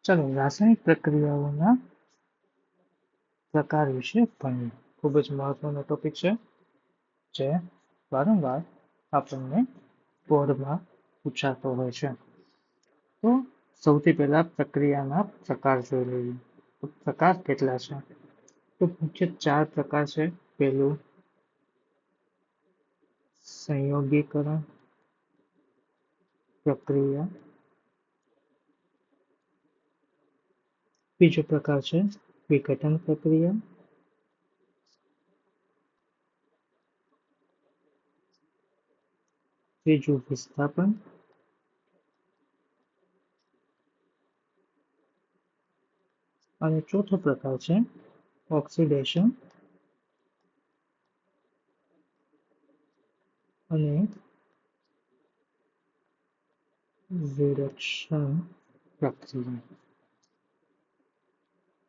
ચાલો રાસાયણિક પ્રક્રિયાઓના પ્રકાર વિશે ભણીએ. ખૂબ જ મહત્વનો ટોપિક છે જે વારંવાર આપણને બોર્ડમાં પૂછાતો હોય છે. તો સૌથી પહેલા પ્રક્રિયાના પ્રકાર જોઈ લઈએ. તો પ્રકાર કેટલા છે? તો મુખ્ય 4 પ્રકાર છે. પહેલું સંયોગીકરણ પ્રક્રિયા, બીજો પ્રકાર છે વિઘટન પ્રક્રિયા, ત્રીજું વિસ્થાપન, અને ચોથો પ્રકાર છે ઓક્સિડેશન અને રિડક્શન પ્રક્રિયા.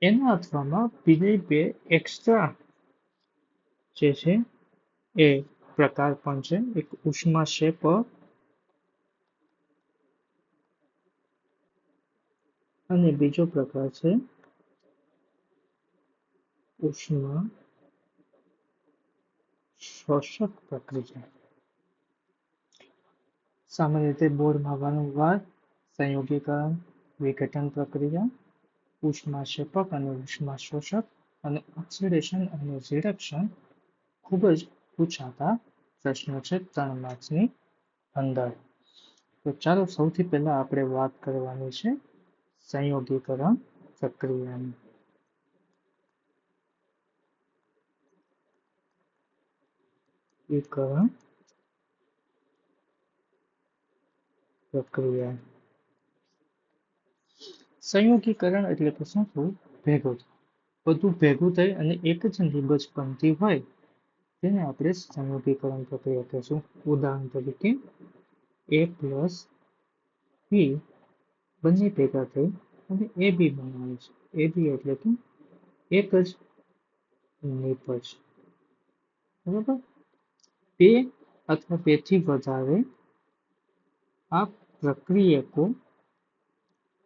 એના અથવામાં બીજી 2 એક્સ્ટ્રા જે છે એ પ્રકાર પણ છે. એક ઉષ્માક્ષેપક અને બીજો પ્રકાર છે ઉષ્મા શોષક પ્રક્રિયા. સામાન્ય રીતે બોર્ડમાં વારંવાર સંયોગીકરણ, વિઘટન પ્રક્રિયા, ઉષ્માક્ષેપક અને ઉષ્માશોષક અને ઓક્સિડેશન અને રિડક્શન ખૂબ જ પૂછાતા પ્રશ્નો છે 3 માર્ક્સની અંદર. તો ચાલો સૌથી પહેલા આપણે વાત કરવાની છે સંયોગીકરણ પ્રક્રિયાની. વિકરણ પ્રક્રિયા. સંયોગીકરણ એટલે કે શું થયું? ભેગું થયું. બધું ભેગું થઈ અને એક જ નિબજ બનતી હોય તેને આપણે સંયોગીકરણ પ્રક્રિયા કહીશું. ઉદાહરણ તરીકે A પ્લસ B બંને ભેગા થઈ અને AB બનાવે છે. AB એટલે કે એક જ નિબજ. બરાબર? 2 અથવા 2 થી વધારે આ પ્રક્રિયકો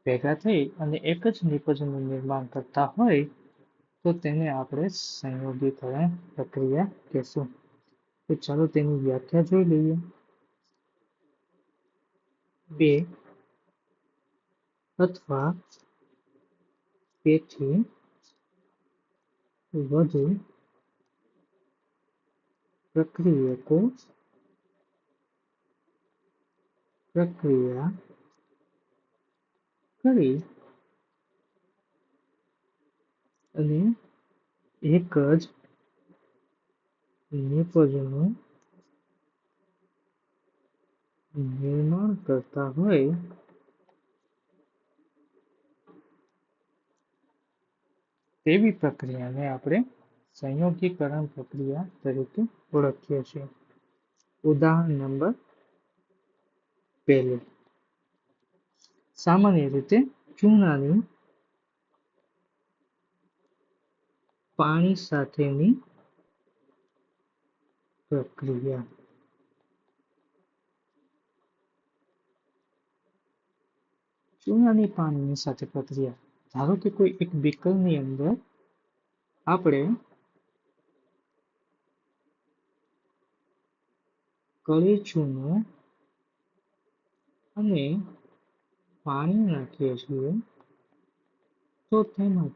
ભેગા થઈ અને એક જ નિબજનું નિર્માણ કરતા હોય તો તેને આપણે સંયોગીકરણ પ્રક્રિયા કહેશું. તો ચાલો તેની વ્યાખ્યા જોઈ લઈએ. 2 અથવા 2 થી વધુ પ્રક્રિયકો પ્રક્રિયા કરી અને એક જ નિબજનું નિર્માણ કરતા હોય તેવી પ્રક્રિયાને આપણે સંયોગીકરણ પ્રક્રિયા તરીકે ઓળખીએ છીએ. ઉદાહરણ નંબર 1. સામાન્ય રીતે ચૂનાની પાણી સાથેની પ્રક્રિયા. ચૂનાની પાણીની સાથે પ્રક્રિયા. ધારો કે કોઈ એક બીકરની અંદર આપણે કળી ચૂનો અને પાણી નાખીએ છીએ તો તેમાં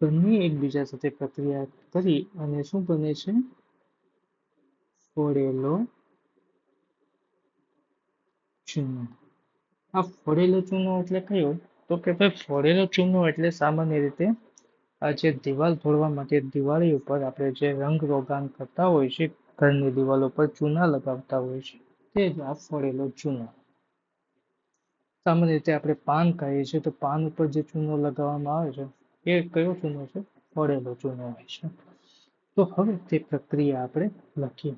બંને એકબીજા સાથે પ્રક્રિયા કરી અને શું બને છે? ફોડેલો ચૂનો. આ ફોડેલો ચૂનો એટલે કયો? તો કે ભાઈ ફોડેલો ચૂનો એટલે સામાન્ય રીતે આ જે દિવાલ ફોડવા માટે દિવાળી ઉપર આપણે જે રંગ રોગાન કરતા હોય છે, ઘરની દિવાલો પર ચૂના લગાવતા હોય છે તે જ આ ફોડેલો ચૂનો. સામાન્ય રીતે આપણે પાન કહીએ છીએ તો પાન ઉપર જે ચૂનો લગાવવામાં આવે છે એ કયો ચૂનો છે? ફોડેલો ચૂનો હોય છે. તો હવે તે પ્રક્રિયા આપણે લખીએ.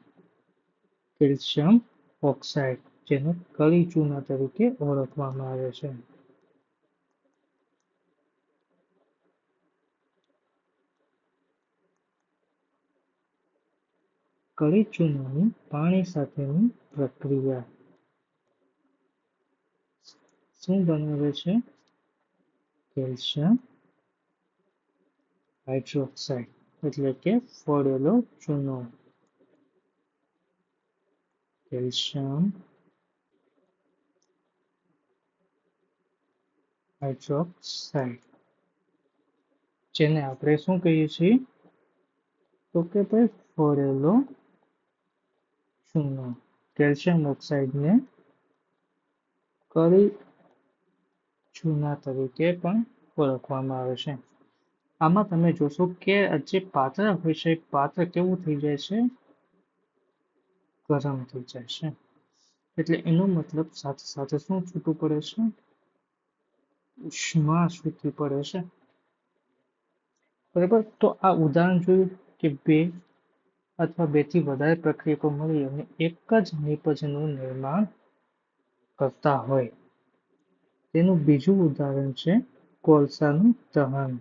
કેલ્શિયમ ઓક્સાઇડ, જેને કળી ચૂના તરીકે ઓળખવામાં આવે છે. કળી ચૂનાની પાણી સાથેની પ્રક્રિયા શું બનાવે છે? કેલ્શિયમ હાઇડ્રોક્સાઇડ એટલે કે ફોડેલો ચૂનો. કેલ્શિયમ હાઇડ્રોક્સાઇડ જેને આપણે શું કહીએ છીએ તો કે ભાઈ ફોડેલો ચૂનો. કેલ્શિયમ ઓક્સાઇડને કરી ચૂના તરીકે પણ ઓળખવામાં આવે છે. આમાં તમે જોશો કે જે પાત્ર હોય છે પાત્ર કેવું થઈ જાય છે ગરમ થઈ જાય છે એટલે એનો મતલબ સાથે સાથે શું છૂટું પડે છે ઉષ્મા છૂટી પડે છે. બરાબર. તો આ ઉદાહરણ જોયું કે બે અથવા બેથી વધારે પ્રક્રિયકો મળી અને એક જ નિપજનું નિર્માણ કરતા હોય. તેનું બીજું ઉદાહરણ છે કોલસાનું દહન.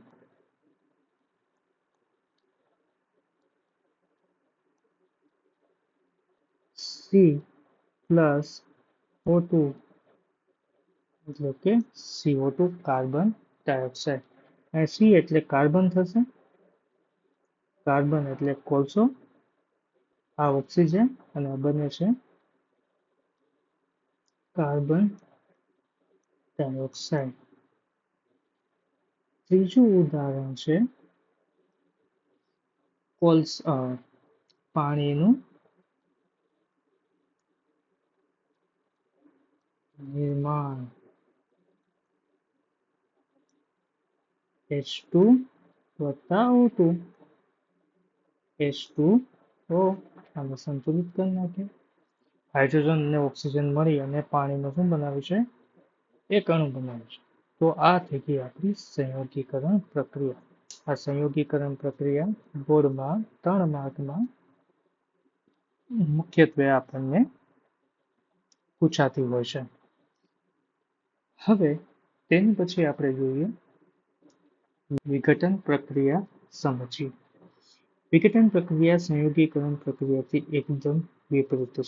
C+O2 એટલે કે CO2 કાર્બન ડાયોક્સાઇડ. અને C એટલે કાર્બન થશે, કાર્બન એટલે કોલસો, આ ઓક્સિજન અને આ બને છે કાર્બન ડાયોક્સાઇડ. ત્રીજું ઉદાહરણ છે પાણીનું નિર્માણ. H2 વત્તા O2. H2O આને સંતુલિત કરી નાખે. હાઇડ્રોજન અને ઓક્સિજન મળી અને પાણીનું શું બનાવ્યું છે એક અણુ બનાવ્યું છે. તો આ થઈ ગઈ આપણી સંયોગીકરણ પ્રક્રિયા. આ સંયોગીકરણ પ્રક્રિયા બોર્ડમાં 3 માર્કમાં મુખ્યત્વે આપણને પૂછાતી હોય છે. હવે તેની પછી આપણે જોઈએ વિઘટન પ્રક્રિયા સમજીએ. વિઘટન પ્રક્રિયા સંયોગીકરણ પ્રક્રિયાથી એકદમ વિપરીત છે.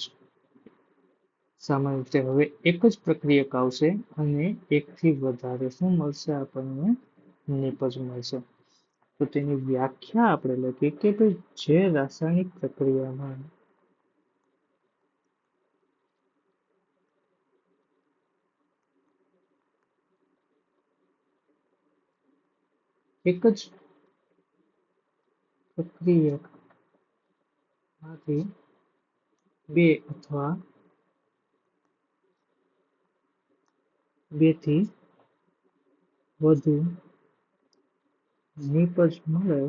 સામાન્ય રીતે હવે એક જ પ્રક્રિયક આવશે અને એકથી વધારે શું મળશે આપણને નિપજ મળશે. તો તેની વ્યાખ્યા આપણે લખીએ કે ભાઈ જે રાસાયણિક પ્રક્રિયામાં એક જ પ્રક્રિયકમાંથી બે અથવા બેથી વધુ નિપજ મળે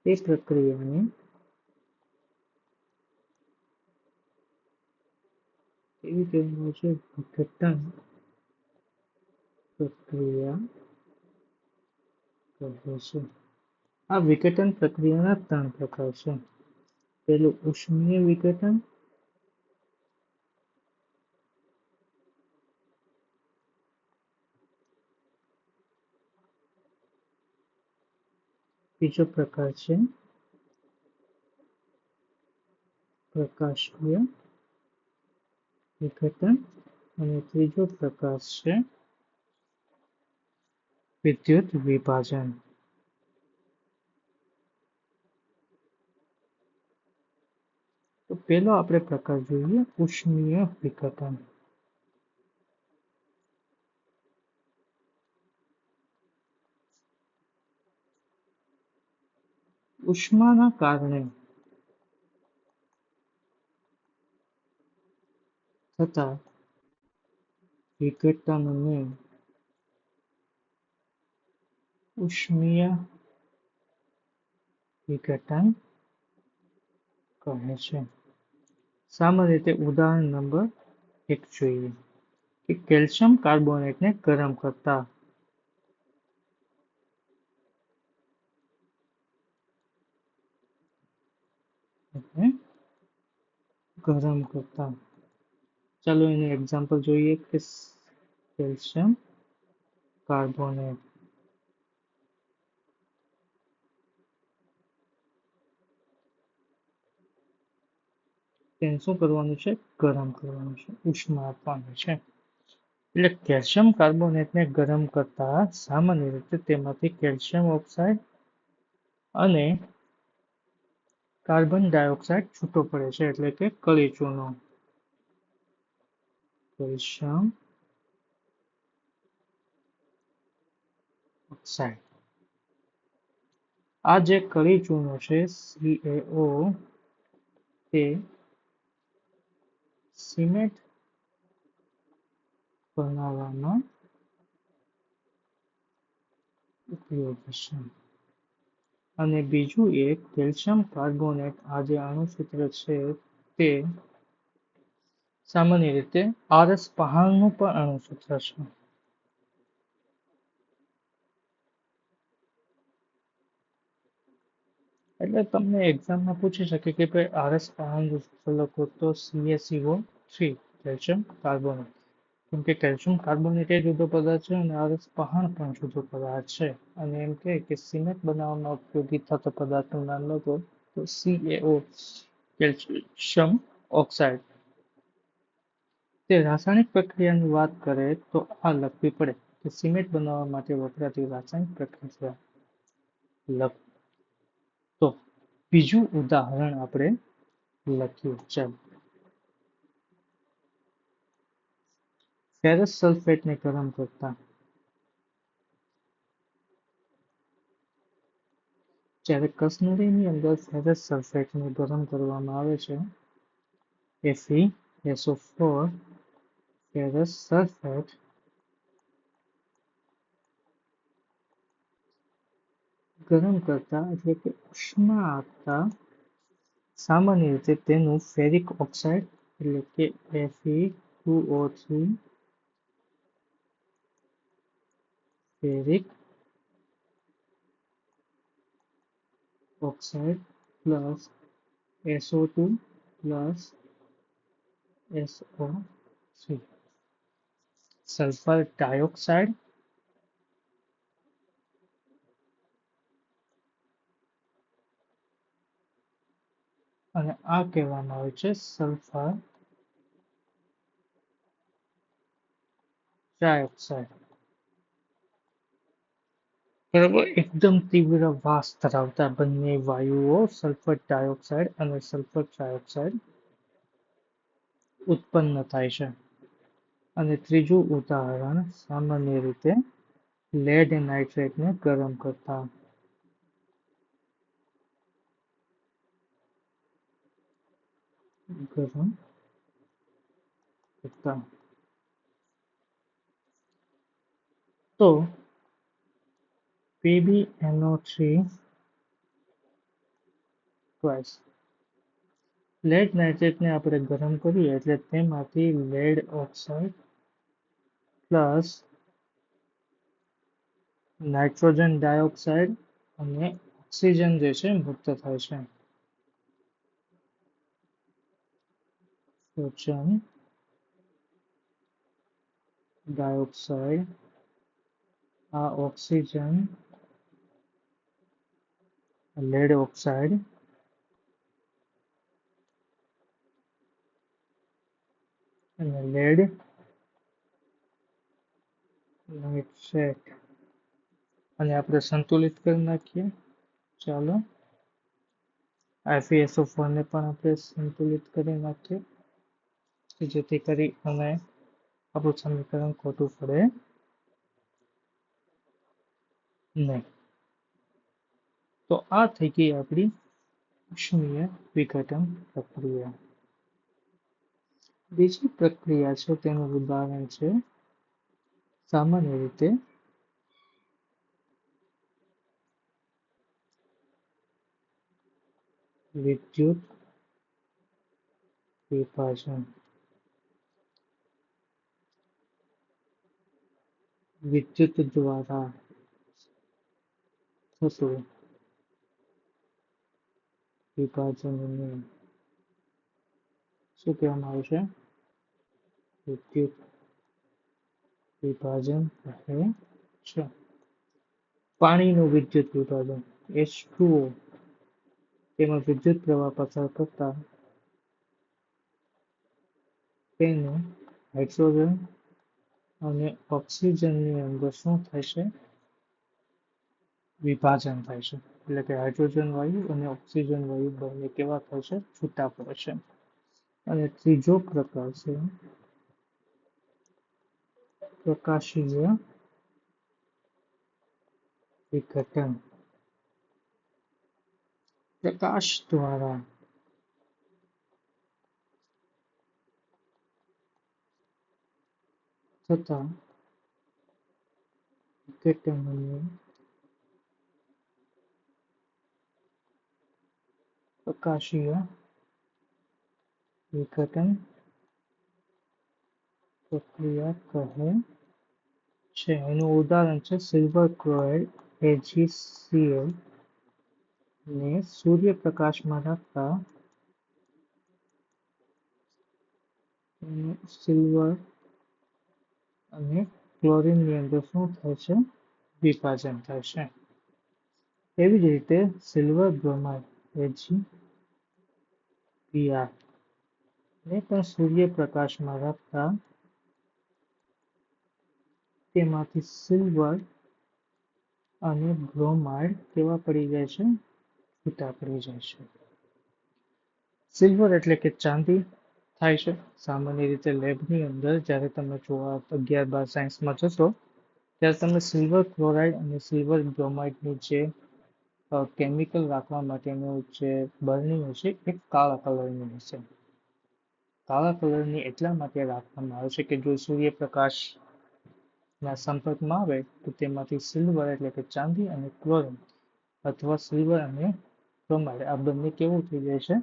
તે પ્રક્રિયાને એવી કહેવામાં છે વિઘટન પ્રક્રિયા કહે છે. આ વિઘટન પ્રક્રિયાના 3 પ્રકાર છે. પહેલું ઉષ્મીય વિઘટન, બીજો પ્રકાર છે પ્રકાશીય વિઘટન અને ત્રીજો પ્રકાર છે વિદ્યુત વિભાજન. તો પહેલો આપણે પ્રકાર જોઈએ ઉષ્મીય વિઘટન. ઉષ્માના કારણે થતા વિઘટનને ઉષ્મીય વિઘટન કહે છે. સામાન્ય રીતે ઉદાહરણ નંબર 1 જોઈએ કે કેલ્શિયમ કાર્બોનેટને ગરમ કરતા ચાલો એનું એક્ઝામ્પલ જોઈએ કે કેલ્શિયમ કાર્બોનેટ તેને શું કરવાનું છે ગરમ કરવાનું છે ઉષ્મા આપવાની છે. એટલે કેલ્શિયમ કાર્બોનેટને ગરમ કરતા સામાન્ય રીતે તેમાંથી કેલ્શિયમ ઓક્સાઇડ અને કાર્બન ડાયોક્સાઇડ છૂટો પડે છે, એટલે કે કળી ચૂનો. Calcium oxide. આ જે કળી ચૂનો છે CaO તે સિમેન્ટ બનાવવામાં ઉપયોગી છે. અને બીજું એક કેલ્શિયમ કાર્બોનેટ, આ જે અણુસૂત્ર છે તે સામાન્ય રીતે RS પહાણનું પણ અણુસૂત્ર છે. એટલે તમને એક્ઝામમાં પૂછી શકે કે ભાઈ RS પહાણનું સૂત્ર લખો તો CaCO3 કેલ્શિયમ કાર્બોનેટ. કેમ કે કેલ્શિયમ કાર્બોનેટ એ જુદો પદાર્થ છે અને RS પહાણ પણ જુદો પદાર્થ છે. અને એમ કે સિમેન્ટ બનાવવામાં ઉપયોગી થતો પદાર્થનું નામ લખો તો CaO કેલ્શિયમ ઓક્સાઇડ. તે રાસાયણિક પ્રક્રિયાની વાત કરે તો આ લખવી પડે કે સિમેન્ટ બનાવવા માટે વપરાતી રાસાયણિક પ્રક્રિયા લખ. તો બીજું ઉદાહરણ આપણે લખીએ. ચાલો, ફેરસ સલ્ફેટને ગરમ કરતા જ્યારે કસનળીની અંદર ફેરસ સલ્ફેટને ગરમ કરવામાં આવે છે FeSO4 ફેરસ સલ્ફેટ ગરમ કરતા એટલે કે ઉષ્મા આપતા સામાન્ય રીતે તેનું ફેરિક ઓક્સાઇડ એટલે કે Fe2O3 ferric oxide plus SO2 plus SO3 sulphur dioxide અને આ કહેવામાં આવે છે સલ્ફર ટ્રાયોક્સાઇડ. બરાબર, એકદમ તીવ્ર વાસ ધરાવતા બંને વાયુઓ સલ્ફર ડાયોક્સાઇડ અને સલ્ફર ટ્રાયોક્સાઇડ ઉત્પન્ન થાય છે. અને ત્રીજું ઉદાહરણ સામાન્ય રીતે લેડ નાઇટ્રેટને ગરમ કરતા તો PbNO3 twice. લેડ નાઇટ્રેટને આપણે ગરમ કરીએ એટલે તેમાંથી lead oxide plus nitrogen dioxide અને ઓક્સિજન જે છે મુક્ત થાય છે. ઓક્સિજન ડાયોક્સાઇડ, આ ઓક્સિજન લેડ ઓક્સાઇડ અને લેડ નાઇટ્રેટ અને આપણે સંતુલિત કરી નાખીએ. ચાલો, FeSO4 ને પણ આપણે સંતુલિત કરી નાખીએ જેથી કરી અને આપણું સમીકરણ ખોટું પડે નહીં. તો આ થઈ ગઈ આપણી ઉષ્મીય વિઘટન પ્રક્રિયા. બીજી પ્રક્રિયા છે તેનું ઉદાહરણ છે સામાન્ય રીતે વિદ્યુત વિભાજન. વિદ્યુત દ્વારા થતું વિભાજનને શું કહેવામાં આવે છે? વિદ્યુત વિભાજન કહે છે. પાણીનું વિદ્યુત વિભાજન H2O તેમાં વિદ્યુત પ્રવાહ પસાર કરતા તેને હાઇડ્રોજન અને ઓક્સિજનની અંદર શું થાય છે? વિભાજન થાય છે. એટલે કે હાઇડ્રોજન વાયુ અને ઓક્સિજન વાયુ બંને કેવા થાય છે? છૂટા પડે છે. અને ત્રીજો પ્રકાર છે પ્રકાશીય વિઘટન. પ્રકાશ દ્વારા થતા વિઘટનને પ્રકાશીય વિઘટન પ્રક્રિયા કહે છે. એનું ઉદાહરણ છે સિલ્વર ક્લોરાઇડ AgCl ને સૂર્યપ્રકાશમાં રાખતા સિલ્વર અને ક્લોરીનની અંદર શું થાય છે? વિભાજન થાય છે. એવી જ રીતે સિલ્વર બ્રોમાઇડ AgBr ને પણ સૂર્યપ્રકાશમાં રાખતા તેમાંથી સિલ્વર અને બ્રોમાઇડ કેવા પડી જાય છે? છૂટા પડી જાય છે. સિલ્વર એટલે કે ચાંદી થાય છે. સામાન્ય રીતે લેબની અંદર જ્યારે તમે 11-12 સાયન્સમાં જશો ત્યારે તમને સિલ્વર ક્લોરાઇડ અને સિલ્વર બ્રોમાઇડની જે કેમિકલ રાખવા માટેનું જે બરણી હશે એ કાળા કલરની હશે. કાળા કલરની એટલા માટે રાખવામાં આવે છે કે જો સૂર્યપ્રકાશના સંપર્કમાં આવે તો તેમાંથી સિલ્વર એટલે કે ચાંદી અને ક્લોરીન અથવા સિલ્વર અને બ્રોમાઇડ આ બંને કેવું થઈ જાય છે?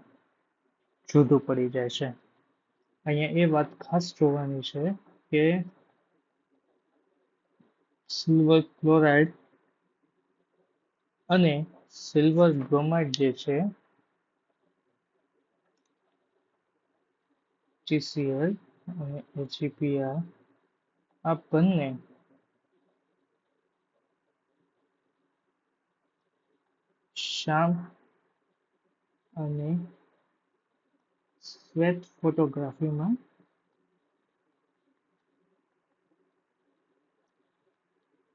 જુદું પડી જાય છે. અહીંયા એ વાત ખાસ જોવાની છે કે સિલ્વર ક્લોરાઇડ અને સિલ્વર બ્રોમાઇડ જે છે GCl અને AgBr આ બંને શામ અને શ્વેત ફોટોગ્રાફીમાં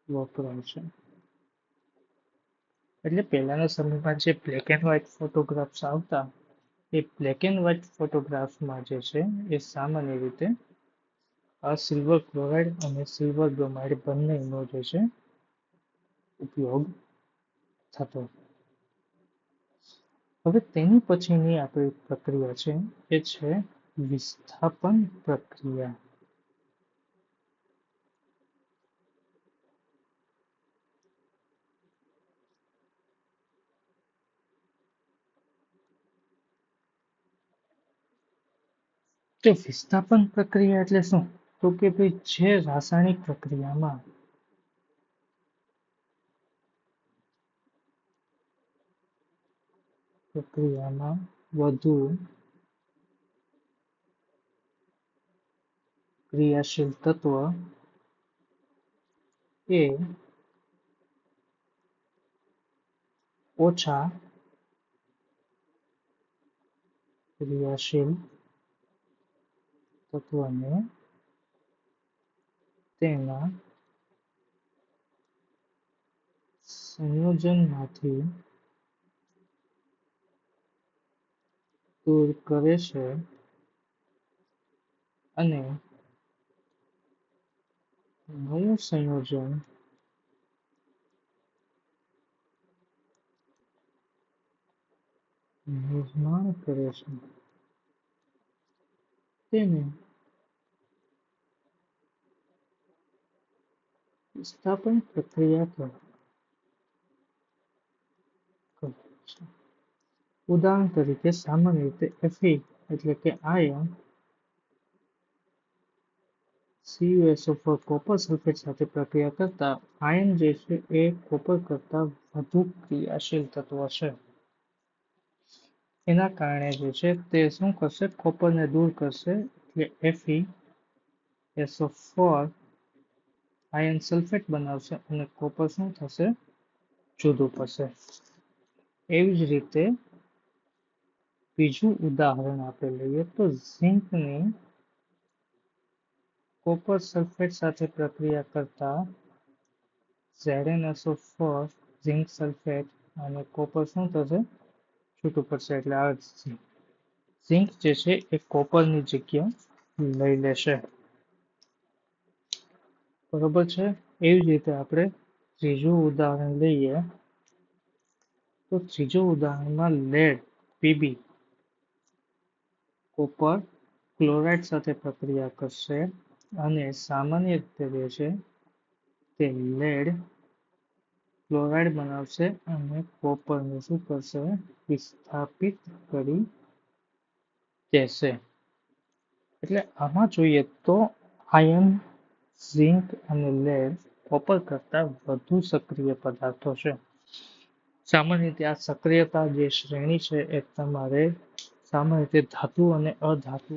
વપરાય છે. એટલે પહેલાના સમયમાં જે બ્લેક એન્ડ વ્હાઇટ ફોટોગ્રાફ્સ આવતા એ બ્લેક એન્ડ વ્હાઇટ ફોટોગ્રાફમાં જે છે એ સામાન્ય રીતે આ સિલ્વર ક્લોરાઇડ અને સિલ્વર બ્રોમાઇડ બંનેનો જે છે ઉપયોગ થતો. હવે તેની પછીની આપણી પ્રક્રિયા છે એ છે વિસ્થાપન પ્રક્રિયા. તો વિસ્થાપન પ્રક્રિયા એટલે શું? તો કે ભાઈ જે રાસાયણિક પ્રક્રિયામાં વધુ ક્રિયાશીલ તત્વ એ ઓછા ક્રિયાશીલ તત્વને તેના સંયોજનમાંથી દૂર કરે છે અને નવું સંયોજન નિર્માણ કરે છે. તેને વિસ્થાપન પ્રક્રિયા કહે છે. ઉદાહરણ તરીકે સામાન્ય રીતે Fe એટલે કે આયન CuSO4 કોપર સલ્ફેટ સાથે પ્રક્રિયા કરતા આયન જે છે એ કોપર કરતા વધુ ક્રિયાશીલ તત્વ છે. એના કારણે જે છે તે શું કરશે? કોપરને દૂર કરશે એટલે FeSO4 આયન સલ્ફેટ બનાવશે અને કોપર શું થશે? જુદું પડશે. એવી જ રીતે બીજું ઉદાહરણ આપણે લઈએ તો ઝિંકની કોપર સલ્ફેટ સાથે પ્રક્રિયા કરતા ZnSO4 ઝિંક સલ્ફેટ અને કોપર શું થશે છૂટું પડશે એટલે આ ઝિંક જે છે એ કોપરની જગ્યા લઈ લેશે. બરોબર છે. એવી જ રીતે આપણે ત્રીજું ઉદાહરણ લઈએ તો ત્રીજું ઉદાહરણમાં લેડ Pb કોપર ક્લોરાઇડ સાથે પ્રક્રિયા કરશે અને સામાન્ય રીતે જે છે તે લેડ ક્લોરાઇડ બનાવશે અને કોપરને શું કરશે વિસ્થાપિત કરી દેશે. એટલે આમાં જોઈએ તો આયર્ન ઝિંક અને લેડ કોપર કરતા વધુ સક્રિય પદાર્થો છે. સામાન્ય રીતે આ સક્રિયતા જે શ્રેણી છે એ તમારે સામાન્ય રીતે ધાતુ અને અધાતુ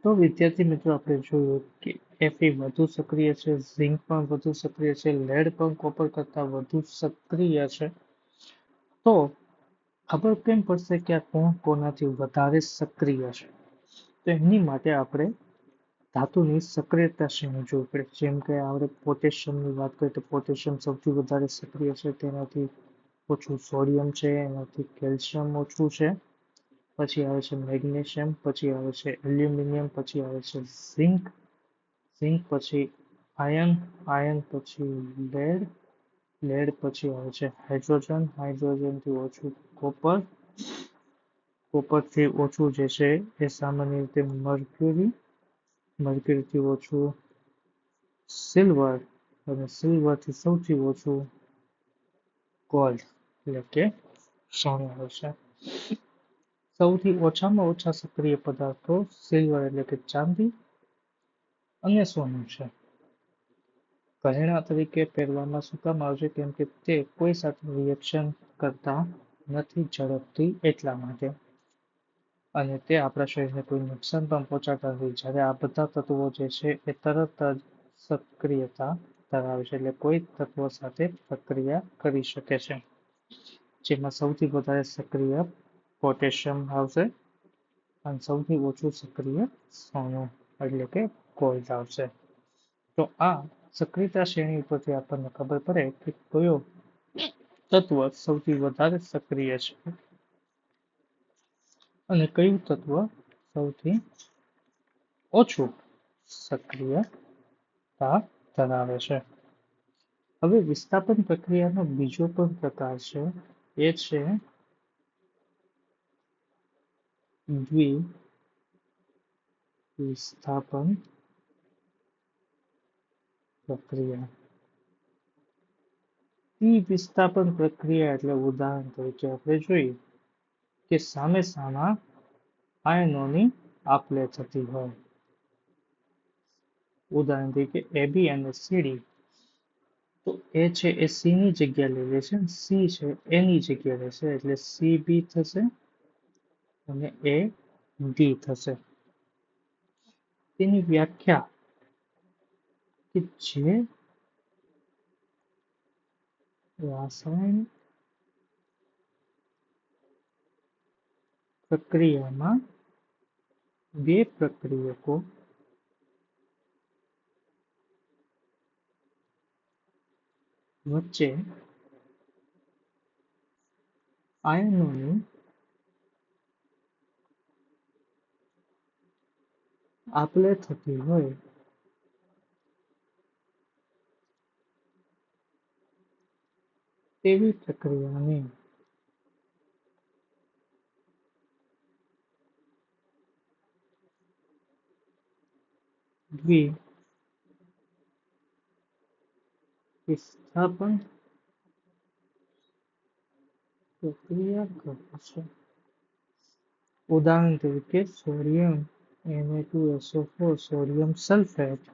તો વિદ્યાર્થી મિત્રો આપણે જોયું કે Fe વધુ સક્રિય છે, ઝિંક પણ વધુ સક્રિય છે, લેડ પણ કોપર કરતા વધુ સક્રિય છે. તો ખબર કેમ પડશે કે આ કોણ કોનાથી વધારે સક્રિય છે? તો એની માટે આપણે ધાતુની સક્રિયતા શ્રેણી જોવી પડે. જેમ કે આપણે પોટેશિયમની વાત કરીએ તો પોટેશિયમ સૌથી વધારે સક્રિય છે, તેનાથી ઓછું સોડિયમ છે, એનાથી કેલ્શિયમ ઓછું છે. પછી આવે છે મેગ્નેશિયમ, પછી આવે છે એલ્યુમિનિયમ, પછી આવે છે ઝિંક, ઝિંક પછી આયર્ન, આયર્ન પછી લેડ, લેડ પછી આવે છે હાઇડ્રોજન, હાઇડ્રોજનથી ઓછું કોપર, કોપરથી ઓછું જે છે એ સામાન્ય રીતે મર્ક્યુરી, મર્ક્યુરીથી ઓછું સિલ્વર અને સિલ્વરથી સૌથી ઓછું ગોલ્ડ એટલે કે સોનું હોય છે. સૌથી ઓછામાં ઓછા સક્રિય પદાર્થો સિલ્વર એટલે કે ચાંદી અને સોનું છે. ઘરેણા તરીકે પહેરવામાં શું કામ આવે છે? કેમ કે તે કોઈ સાથે રિએક્શન કરતા નથી ઝડપથી એટલા માટે, અને તે આપણા શરીરને કોઈ નુકસાન પણ પહોંચાડતા નથી. જ્યારે આ બધા તત્વો જે છે એ તરત જ સક્રિયતા ધરાવે છે, એટલે કોઈ તત્વ સાથે પ્રક્રિયા કરી શકે છે. જેમાં સૌથી વધારે સક્રિય પોટેશિયમ આવશે અને સૌથી ઓછું સક્રિય સોનું એટલે કે ગોલ્ડ આવશે. તો આ સક્રિયતા શ્રેણી ઉપરથી આપણને ખબર પડે કે કયો તત્વ સૌથી વધારે સક્રિય છે અને કયું તત્વ સૌથી ઓછું સક્રિયતા ધરાવે છે. હવે વિસ્થાપન પ્રક્રિયાનો બીજો પણ પ્રકાર છે, એ છે દ્વિવિસ્થાપન પ્રક્રિયા. દ્વિવિસ્થાપન પ્રક્રિયા એટલે ઉદાહરણ તરીકે આપણે જોઈએ કે સામે સામા આયનોની આપ-લે થતી હોય. ઉદાહરણ તરીકે AB અને CD, તો એ છે એ C ની જગ્યા લઈ લેશે, C છે એની જગ્યા લેશે એટલે CB થશે અને A D થશે. તેની વ્યાખ્યા કે જે રાસાયણિક પ્રક્રિયામાં બે પ્રક્રિયકો વચ્ચે આયનોની આપ-લે થતી હોય તેવી પ્રક્રિયાને દ્વિવિસ્થાપન પ્રક્રિયા કહે છે. ઉદાહરણ તરીકે sodium Na2SO4 sodium sulphate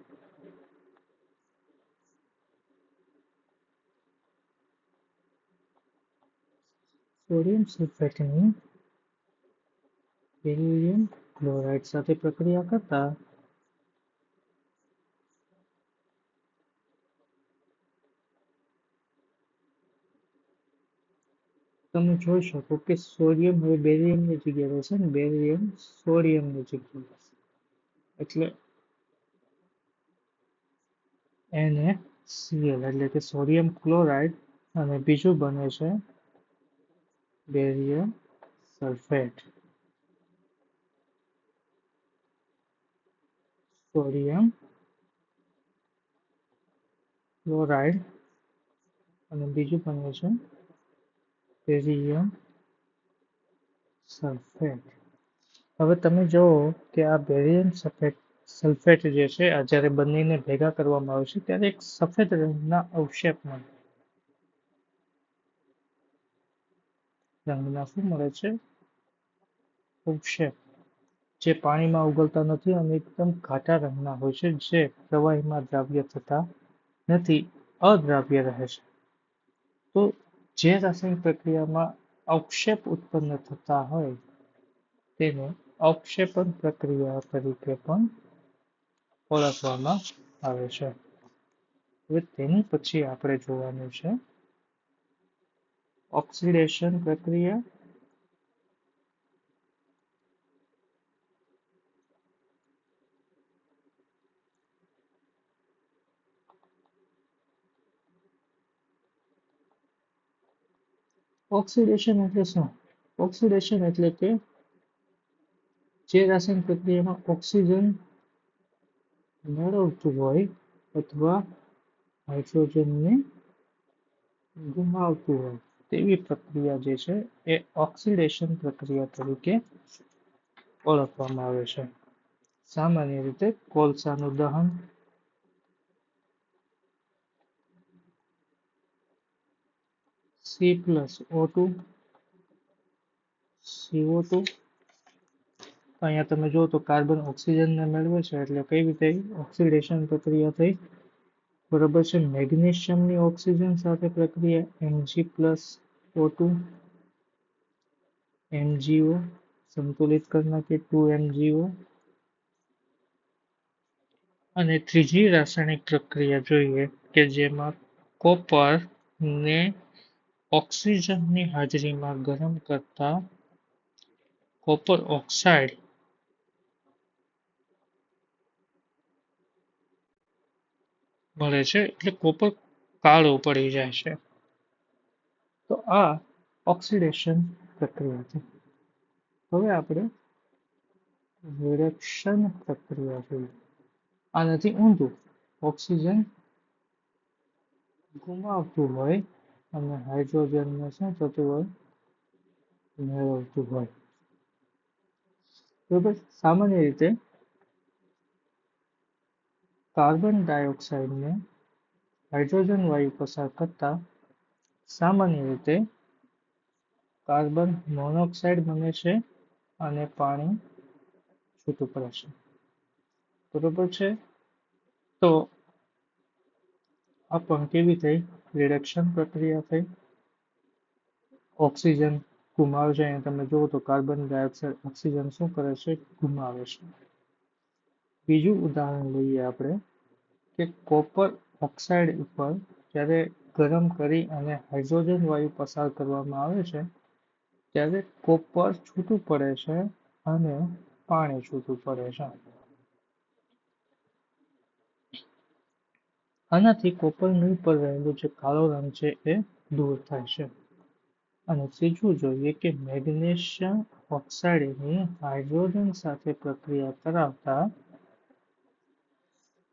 sodium સલ્ફેટની બેરિલિયમ ક્લોરાઇડ સાથે પ્રક્રિયા કરતા તમે જોઈ શકો કે સોડિયમ હવે બેરિયમની જગ્યાએ રહેશે ને બેરિયમ સોડિયમની જગ્યાએ રહેશે. એટલે NaCl એટલે કે સોડિયમ ક્લોરાઇડ અને બીજું બને છે બેરિયમ સલ્ફેટ. સોડિયમ ક્લોરાઇડ અને બીજું બને છે બેરિયમ સલ્ફેટ. હવે તમે જુઓ કે આ બેરિયમ સલ્ફેટ જે છે આ જ્યારે બંનેને ભેગા કરવામાં આવે છે ત્યારે એક સફેદ રંગના અવક્ષેપમાં રંગના શું મળે છે અવક્ષેપ, જે પાણીમાં ઓગળતા નથી અને એકદમ ઘાટા રંગના હોય છે, જે પ્રવાહીમાં દ્રાવ્ય થતા નથી, અદ્રાવ્ય રહે છે. તો જે રાસાયણિક પ્રક્રિયામાં અવક્ષેપ ઉત્પન્ન થતા હોય તેને અવક્ષેપણ પ્રક્રિયા તરીકે પણ ઓળખવામાં આવે છે. હવે તેની પછી આપણે જોવાનું છે ઓક્સિડેશન પ્રક્રિયા. ઓક્સિડેશન એટલે શું? ઓક્સિડેશન એટલે કે જે રાસાયણિક પ્રક્રિયામાં ઓક્સિજન મેળવતું હોય અથવા હાઇડ્રોજનને ગુમાવતું હોય તેવી પ્રક્રિયા જે છે એ ઓક્સિડેશન પ્રક્રિયા તરીકે ઓળખવામાં આવે છે. સામાન્ય રીતે કોલસાનું દહન, C+O2 CO2. અહીંયા તમે જુઓ તો કાર્બન ઓક્સિજનને મેળવે છે એટલે કઈ રીતે ઓક્સિડેશન પ્રક્રિયા થઈ, બરોબર છે. મેગ્નેશિયમની ઓક્સિજન સાથે પ્રક્રિયા Mg+O2 MgO સંતુલિત કરી નાખીએ 2MgO. અને ત્રીજી રાસાયણિક પ્રક્રિયા જોઈએ કે જેમાં કોપર ને ઓક્સિજનની હાજરીમાં ગરમ કરતા કોપર ઓક્સાઇડ મળે છે એટલે કોપર કાળું પડી જાય છે. તો આ ઓક્સિડેશન પ્રક્રિયા છે. હવે આપણે રિડક્શન પ્રક્રિયા જોઈએ. આનાથી ઊંધું ઓક્સિજન ગુમાવતું હોય અને હાઇડ્રોજનને શું થતું હોય મેળવતું હોય. બરોબર. સામાન્ય રીતે કાર્બન ડાયોક્સાઇડને હાઇડ્રોજન વાયુ પસાર કરતા સામાન્ય રીતે કાર્બન મોનોક્સાઇડ બને છે અને પાણી છૂટું પડે છે. બરોબર છે. તો આ પણ કેવી થઈ રિડક્શન પ્રક્રિયા થઈ. ઓક્સિજન ગુમાવે છે. અહીંયા તમે જુઓ તો કાર્બન ડાયોક્સાઇડ ઓક્સિજન શું કરે છે ગુમાવે છે. બીજું ઉદાહરણ લઈએ આપણે કે કોપર ઓક્સાઇડ ઉપર જ્યારે ગરમ કરી અને હાઇડ્રોજન વાયુ પસાર કરવામાં આવે છે ત્યારે કોપર છૂટું પડે છે અને પાણી છૂટું પડે છે. આનાથી કોપરની ઉપર રહેલું જે કાળો રંગ છે એ દૂર થાય છે. અને ત્રીજું જોઈએ કે મેગ્નેશિયમ ઓક્સાઇડની હાઇડ્રોજન સાથે પ્રક્રિયા કરાવતા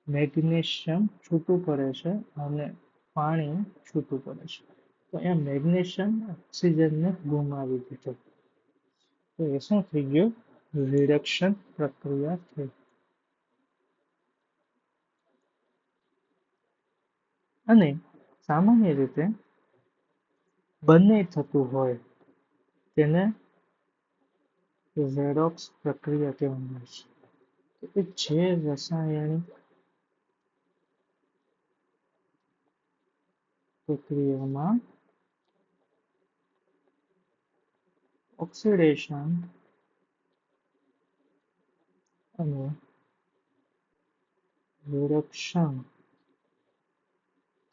મેગ્નેશિયમ છૂટું પડે છે અને પાણી છૂટું પડે છે. તો અહીંયા મેગ્નેશિયમ ઓક્સિજનને ગુમાવી દીધો. તો એ શું થઈ ગયું રિડક્શન પ્રક્રિયા થઈ. અને સામાન્ય રીતે બંને થતું હોય તેને રેડોક્સ પ્રક્રિયા કહેવામાં આવે છે. કે જે રાસાયણિક પ્રક્રિયામાં ઓક્સિડેશન અને રિડક્શન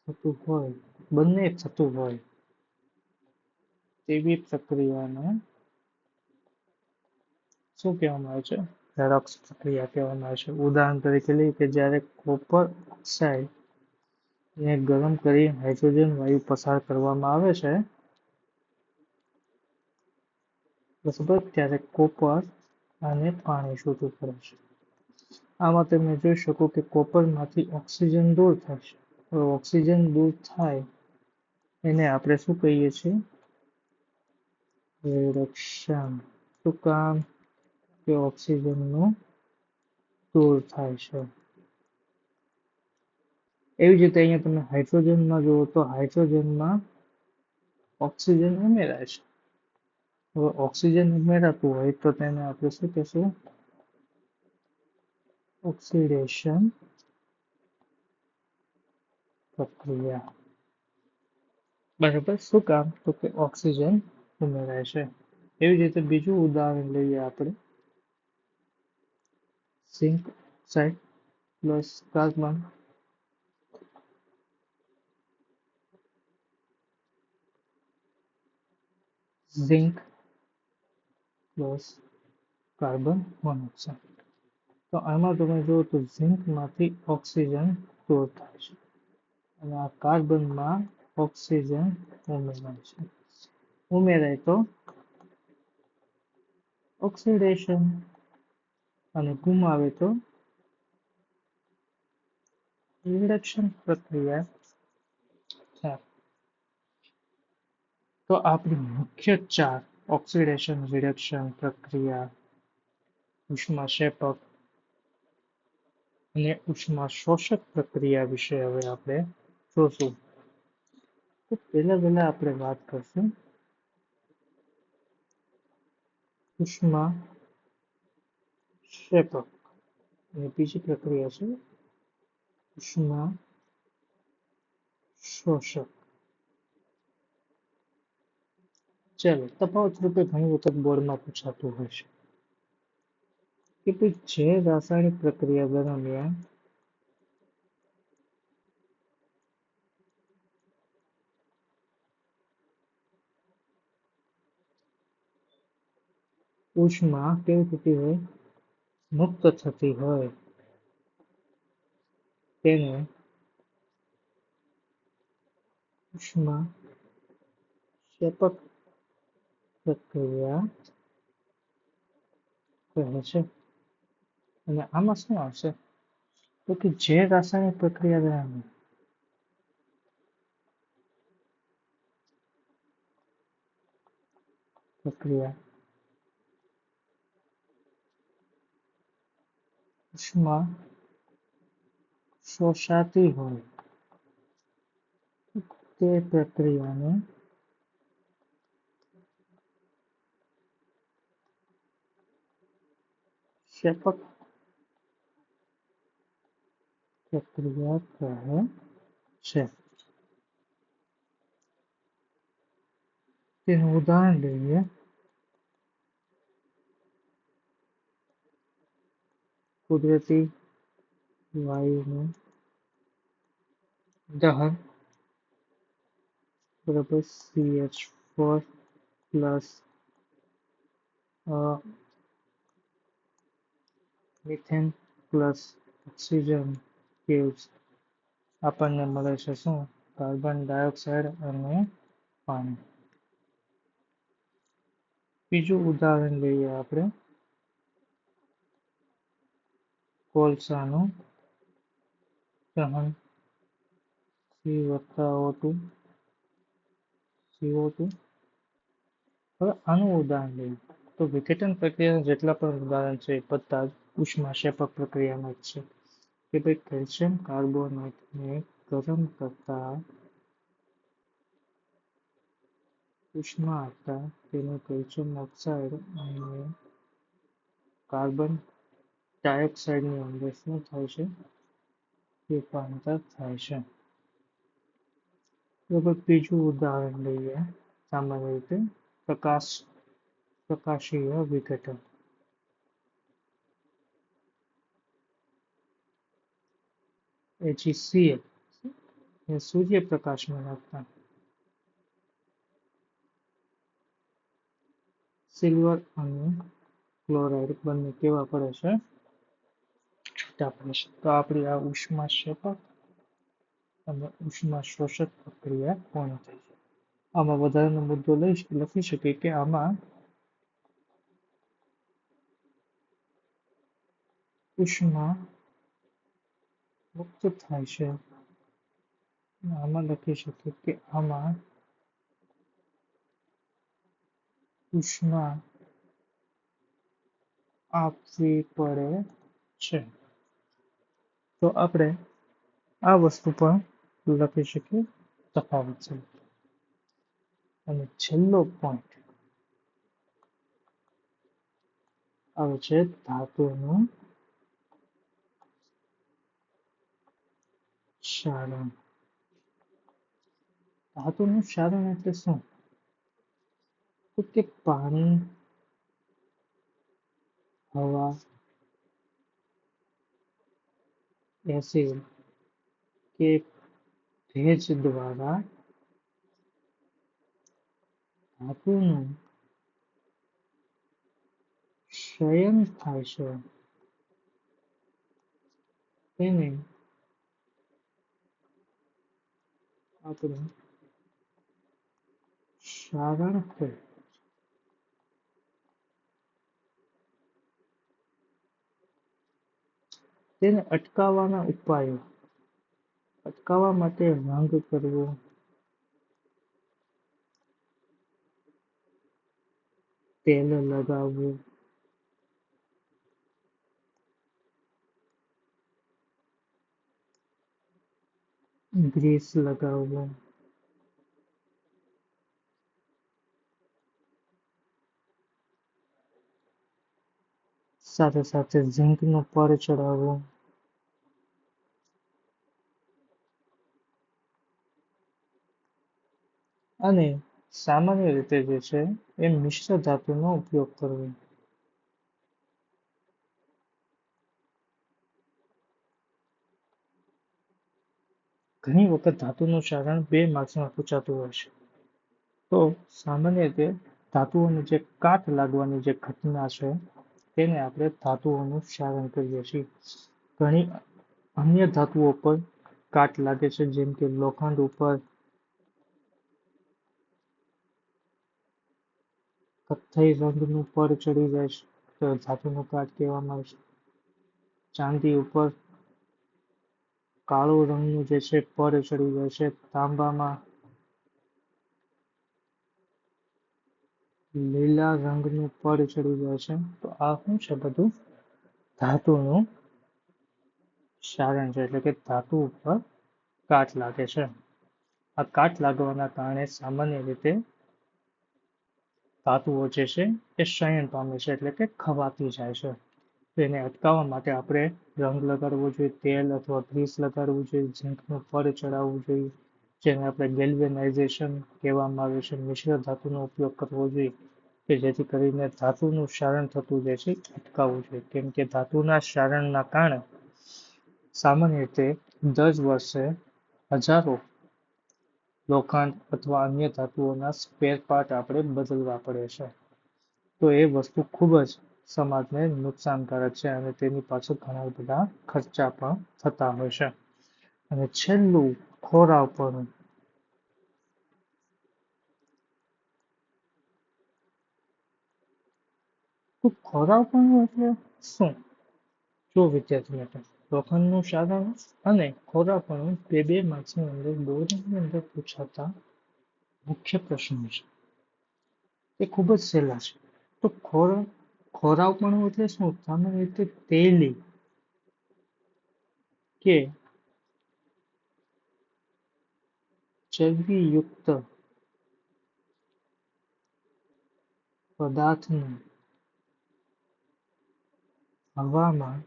થતું હોય, બંને થતું હોય તેવી પ્રક્રિયાને શું કહેવામાં આવે છે રેડોક્સ પ્રક્રિયા કહેવામાં આવે છે. ઉદાહરણ તરીકે લઈએ કે જ્યારે કોપર ઓક્સાઇડ ને ગરમ કરી હાઇડ્રોજન વાયુ પસાર કરવામાં આવે છે બરાબર ત્યારે કોપર અને પાણી છૂટું પડે છે. આમાં તમે જોઈ શકો કે કોપરમાંથી ઓક્સિજન દૂર થાય છે. હવે ઓક્સિજન દૂર થાય એને આપણે શું કહીએ છીએ? રિડક્શન. શું કામ? કે ઓક્સિજનનું દૂર થાય છે. એવી જ રીતે અહીંયા તમે હાઇડ્રોજનમાં જુઓ તો હાઇડ્રોજનમાં ઓક્સિજન ઉમેરાય છે. હવે ઓક્સિજન ઉમેરાતું હોય તો તેને આપણે શું કહેશું? ઓક્સિડેશન પ્રક્રિયા. બરાબર. શું કામ? તો કે ઓક્સિજન ઉમેરાય છે. એવી જ રીતે બીજું ઉદાહરણ લઈએ આપણે. Zinc oxide plus carbon zinc plus carbon monoxide. તો આમાં તમે જુઓ તો ઝિંકમાંથી ઓક્સિજન દૂર થાય છે અને આ કાર્બનમાં ઓક્સિજન ઉમેરાય છે. ઉમેરાય તો ઓક્સિડેશન અને ગુમાવે તો રિડક્શન પ્રક્રિયા થાય. તો આપણી મુખ્ય 4 ઓક્સિડેશન રિડક્શન પ્રક્રિયા, ઉષ્માક્ષેપક અને ઉષ્માશોષક પ્રક્રિયા વિશે હવે આપણે જોશું. તો પહેલા આપણે વાત કરશું ઉષ્માક્ષેપક અને બીજી પ્રક્રિયા છે ઉષ્માશોષક. ચાલો, તફાવત રૂપે ઘણી વખત બોર્ડમાં પૂછાતું હોય છે કે ભાઈ જે રાસાયણિક પ્રક્રિયા દરમિયાન ઉષ્મા કેવી થતી હોય? મુક્ત થતી હોય તેને ઉષ્માક્ષેપક પ્રક્રિયા કહે છે. અને આમાં શું આવશે? તો કે જે રાસાયણિક પ્રક્રિયા દરમિયાન ઉષ્મા શોષાતી હોય તે પ્રક્રિયાને ક્ષેપક પ્રક્રિયા કહે છે. તેનું ઉદાહરણ લઈએ. કુદરતી વાયુનું દહન બરાબર CH4 plus methane plus oxygen gives આપણને મળે છે શું? કાર્બન ડાયોક્સાઇડ અને પાણી. બીજું ઉદાહરણ લઈએ આપણે કોલસાનું દહન CO2. હવે આનું ઉદાહરણ લઈએ તો વિઘટન પ્રક્રિયાના જેટલા પણ ઉદાહરણ છે એ બધા જ ઉષ્માક્ષેપક પ્રક્રિયામાં જ છે કે ભાઈ કેલ્શિયમ કાર્બોનેટને ગરમ કરતા ઉષ્મા આપતા તેનું કેલ્શિયમ ઓક્સાઇડ અને કાર્બન ડાયોક્સાઇડની અંદર શું થાય છે? રૂપાંતર થાય છે. બરાબર. બીજું ઉદાહરણ લઈએ સામાન્ય રીતે પ્રકાશીય વિઘટન. HECl એ સૂર્યપ્રકાશમાં નાખતા સિલ્વર અને ક્લોરાઇડ બંને કેવા પડે છે? છૂટા પડે છે. તો આપણી આ ઉષ્માક્ષેપક અને ઉષ્મા શોષક પ્રક્રિયા પૂર્ણ થઈ છે. આમાં વધારાનો મુદ્દો લખી શકીએ કે આમાં ઉષ્મા મુક્ત થાય છે. આમાં લખી શકીએ કે આમાં ઉષ્મા આપવી પડે છે. તો આપણે આ વસ્તુ પણ લખી શકીએ તફાવત છે. અને છેલ્લો પોઈન્ટ આવે છે ધાતુનું ક્ષારણ. ધાતુનું ક્ષારણ એટલે શું? તો કે પાણી, હવા, એસિડ કે ભેજ દ્વારા ધાતુનું ક્ષયન થાય છે. તેને આપણે ક્ષારણ કહીએ. તેને અટકાવવાના ઉપાયો. અટકાવવા માટે રંગ કરવો, તેલ લગાવવું, ગ્રીસ લગાવવું, સાથે સાથે ઝીંકનો પર ચડાવવો, અને સામાન્ય રીતે જે છે એ મિશ્ર ધાતુનો ઉપયોગ કરવો. ઘણી વખત ધાતુનું ક્ષારણ 2 માર્ક્સમાં પૂછાતું હોય છે. તો સામાન્ય રીતે ધાતુઓને જે કાટ લાગવાની જે ઘટના છે તેને આપણે ધાતુઓનું ક્ષારણ કહીએ છીએ. ઘણી અન્ય ધાતુઓ પર કાટ લાગે છે, જેમ કે લોખંડ ઉપર કથ્થઈ રંગનું પડ ચડી જાય છે તો ધાતુનો કાટ કહેવામાં આવે છે. ચાંદી ઉપર કાળો રંગનું જે છે પડ ચડી જાય છે. તાંબામાં લીલા રંગનું પડ ચડી જાય છે. તો આ શું છે? બધું ધાતુનું ક્ષારણ છે, એટલે કે ધાતુ ઉપર કાટ લાગે છે. આ કાટ લાગવાના કારણે સામાન્ય રીતે ધાતુઓ જે છે એ ક્ષયન પામે છે, એટલે કે ખવાતી જાય છે. તેને અટકાવવા માટે આપણે રંગ લગાડવો જોઈએ, તેલ અથવા ગ્રીસ લગાડવું જોઈએ, ઝીંકનું પડ ચડાવવું જોઈએ, જેને આપણે ગેલ્વેનાઇઝેશન કહેવામાં આવે છે. મિશ્ર ધાતુનો ઉપયોગ કરવો જોઈએ કે જેથી કરીને ધાતુનું ક્ષારણ થતું જે છે અટકાવવું જોઈએ. કેમ કે ધાતુના ક્ષારણના કારણે સામાન્ય રીતે 10 વર્ષે હજારો લોખંડ અથવા અન્ય ધાતુઓના સ્પેર પાર્ટ આપણે બદલવા પડે છે. તો એ વસ્તુ ખૂબ જ સમાજને નુકસાનકારક છે અને તેની પાછળ ઘણા બધા ખર્ચા પણ થતા હોય છે. અને છેલ્લું ખોરાવપણું. તો ખોરાવપણું એટલે શું? જો વિદ્યાર્થી મિત્રો, લોખંડનું ક્ષારણ અને ખોરાવપણું બે માર્ક્સની અંદર બોર્ડની અંદર પૂછાતા મુખ્ય પ્રશ્નો છે. એ ખૂબ જ સહેલા છે. તો ખોરાવપણું એટલે શું? સામાન્ય રીતે તેલી કે ચરબીયુક્ત પદાર્થને હવામાં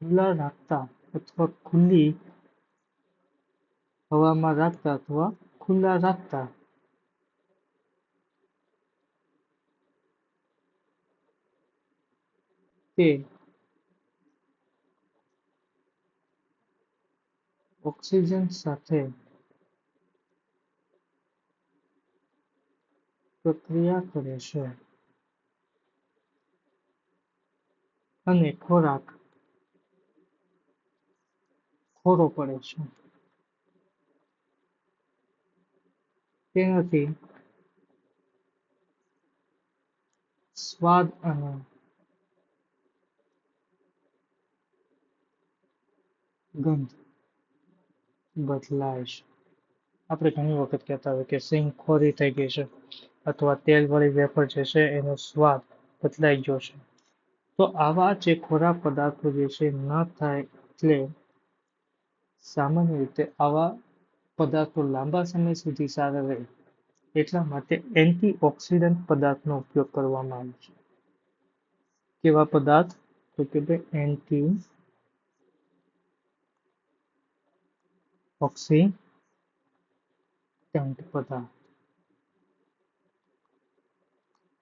ખુલ્લા રાખતા અથવા ખુલ્લી હવામાં રાખતા અથવા ખુલ્લા રાખતા તે ઓક્સિજન સાથે પ્રક્રિયા કરે છે અને ખોરાક ખોરો પડે છે. તેનાથી સ્વાદ અને ગંધ બદલાય છે. આપણે ઘણી વખત કહેતા હોય કે સિંગ ખોરી થઈ ગઈ છે અથવા તેલવાળી વેફર જે છે એનો સ્વાદ બદલાઈ ગયો છે. તો આવા જે ખોરાક પદાર્થો જે છે ન થાય એટલે સામાન્ય રીતે આવા પદાર્થો લાંબા સમય સુધી સારા રહે એટલા માટે એન્ટીઓક્સિડન્ટ પદાર્થનો ઉપયોગ કરવામાં આવે છે. કેવા પદાર્થ? તો કે ભાઈ એન્ટીઓક્સિડન્ટ પદાર્થ.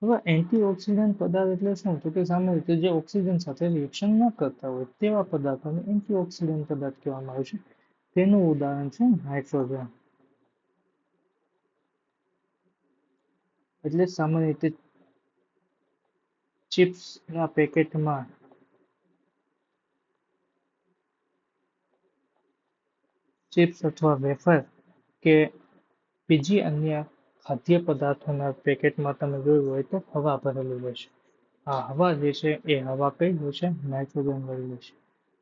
હવે એન્ટીઓક્સિડન્ટ પદાર્થ એટલે શું? તો કે સામાન્ય રીતે જે ઓક્સિજન સાથે રિએક્શન ન કરતા હોય તેવા પદાર્થોને એન્ટીઓક્સિડન્ટ પદાર્થ કહેવામાં આવે છે. તેનું ઉદાહરણ છે નાઇટ્રોજન. એટલે સામાન્ય રીતે ચિપ્સના પેકેટમાં ચિપ્સ અથવા વેફર કે બીજી અન્ય ખાદ્ય પદાર્થોના પેકેટમાં તમે જોયું હોય તો હવા ભરેલી હોય છે. આ હવા જે છે એ હવા કઈ હોય છે? નાઇટ્રોજન વાળી હોય છે.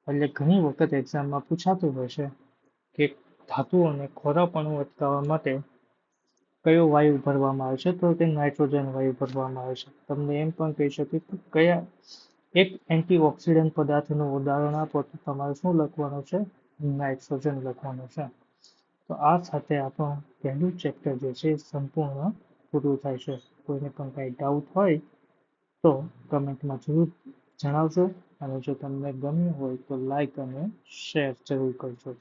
એટલે ઘણી વખત એક્ઝામમાં પૂછાતું હોય છે કે ધાતુઓને ખોરાપણું અટકાવવા માટે કયો વાયુ ભરવામાં આવે છે? તો તે નાઇટ્રોજન વાયુ ભરવામાં આવે છે. તમને એમ પણ કહી શકે કે કયા એક એન્ટીઓક્સિડન્ટ પદાર્થનું ઉદાહરણ આપો તો તમારે શું લખવાનું છે? નાઇટ્રોજન લખવાનું છે. તો આ સાથે આપણું પહેલું ચેપ્ટર જે છે સંપૂર્ણ પૂરું થાય છે. કોઈને પણ કાંઈ ડાઉટ હોય તો કમેન્ટમાં જરૂર જણાવજો અને જો તમને ગમ્યું હોય તો લાઈક અને શેર જરૂર કરજો.